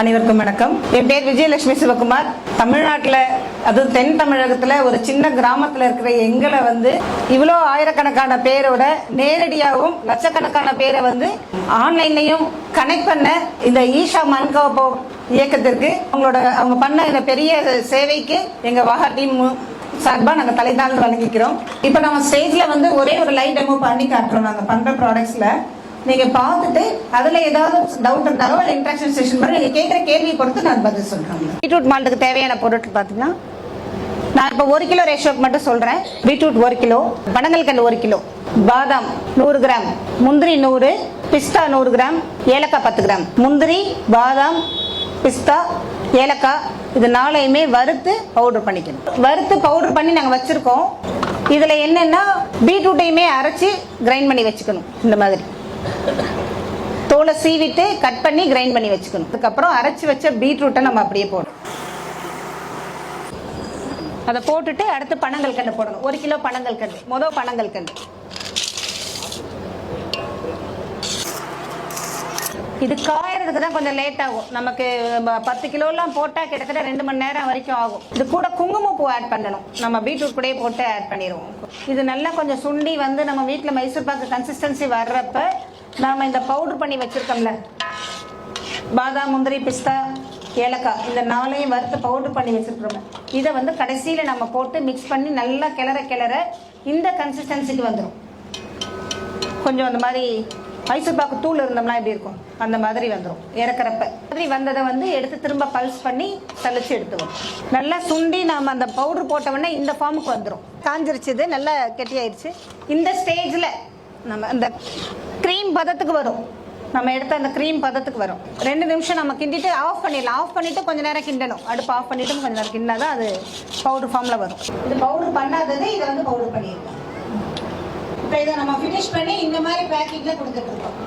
அனைவருக்கும் வணக்கம். என் பேர் விஜயலட்சுமி சிவகுமார். தமிழ்நாட்டில், அது தென் தமிழகத்தில் ஒரு சின்ன கிராமத்தில் இருக்கிற எங்களை இவ்வளோ ஆயிரக்கணக்கான பேரோட நேரடியாகவும் லட்சக்கணக்கான பேரை ஆன்லைன்லையும் கனெக்ட் பண்ண இந்த ஈஷா மன்கோபோ இயக்கத்திற்கு அவங்க பண்ண இந்த பெரிய சேவைக்கு எங்க வாகா டீம் சார்பா நாங்கள் தலைதாழ்ந்து வழங்கிக்கிறோம். இப்போ நம்ம ஸ்டேஜ்ல ஒரே ஒரு லைட் டெமோ பண்ணி காட்டுறோம். நாங்கள் பண்ற ப்ராடக்ட்ஸ்ல நீங்க பார்த்துட்டு அதுல ஏதாவது டவுட் இருந்தாலோ இல்லை இன்ட்ராக்ஷன் செஷன் மாதிரி நீங்க கேட்குற கேள்வியை பொறுத்து நான் பதில் சொல்றேன். பீட்ரூட் மால்ட்டுக்கு தேவையான பொருட்கள் பார்த்தீங்கன்னா, நான் இப்போ 1 கிலோ ரேஷியோக்கு மட்டும் சொல்றேன். பீட்ரூட் 1 கிலோ, பனங்கல்கண்டு 1 கிலோ, பாதாம் 100 கிராம், முந்திரி 100, பிஸ்தா 100 கிராம், ஏலக்காய் 10 கிராம். முந்திரி, பாதாம், பிஸ்தா, ஏலக்காய் இது நாளையுமே வறுத்து பவுடர் பண்ணிக்கணும். வறுத்து பவுடர் பண்ணி நாங்கள் வச்சிருக்கோம். இதுல என்னன்னா, பீட்ரூட்டையுமே அரைச்சி கிரைண்ட் பண்ணி வச்சுக்கணும். இந்த மாதிரி தோலை சீவிட்டு கட் பண்ணி கிரைண்ட் பண்ணி வச்சுக்கணும். அதுக்கப்புறம் அரைச்சி வச்ச பீட்ரூட்டை நம்ம அப்படியே போடணும். அதை போட்டுட்டு அடுத்து பனங்கல்கண்டு போடணும். 1 கிலோ பனங்கல்கண்டு, மொதல் பனங்கல்கண்டு. இது காயறதுக்கு தான் கொஞ்சம் லேட் ஆகும். நமக்கு 10 கிலோலாம் போட்டா கிட்டத்தட்ட 2 மணி நேரம் வரைக்கும் ஆகும். இது கூட குங்குமப்பூ ஆட் பண்ணணும். நம்ம பீட்ரூட் கூட போட்டு ஆட் பண்ணிடுவோம். இது நல்லா கொஞ்சம் சுண்டி நம்ம வீட்டில் மைசூர் பாக்கு கன்சிஸ்டன்சி வர்றப்ப நாம இந்த பவுடர் பண்ணி வச்சிருக்கோம்ல, பாதாம், முந்திரி, பிஸ்தா, ஏலக்காய் இந்த 4ஐயும் வறுத்து பவுடர் பண்ணி வச்சிருக்கிறோம். இதை கடைசியில நம்ம போட்டு மிக்ஸ் பண்ணி நல்லா கிளற இந்த கன்சிஸ்டன்சிக்கு வந்துடும். கொஞ்சம் அந்த மாதிரி மைசூர் பாக்கு தூள் இருந்தோம்னா எப்படி இருக்கும், அந்த மாதிரி வந்துடும். இறக்குறப்ப மாதிரி வந்ததை எடுத்து திரும்ப பல்ஸ் பண்ணி சலிச்சு எடுத்துவோம். நல்லா சுண்டி நாம அந்த பவுடர் போட்டோம்னா இந்த ஃபார்முக்கு வந்துடும். காஞ்சிருச்சு, இது நல்லா கெட்டியாயிருச்சு. இந்த ஸ்டேஜ்ல நம்ம அந்த க்ரீம் பதத்துக்கு வரும். நம்ம எடுத்த அந்த க்ரீம் பதத்துக்கு வரும். 2 நிமிஷம் நம்ம கிண்டிட்டு ஆஃப் பண்ணிடலாம். ஆஃப் பண்ணிட்டு கொஞ்ச நேரம் கிண்டணும். அடுப்பு ஆஃப் பண்ணிட்டு கொஞ்ச நேரம் கிண்டினாதான் அது பவுடர் ஃபார்ம்ல வரும். இது பவுடர் பண்ணாதது இதை பவுடர் பண்ணிடலாம். இப்போ இதை நம்ம ஃபினிஷ் பண்ணி இந்த மாதிரி பேக்கிங்ல கொடுத்துட்டு இருக்கோம்.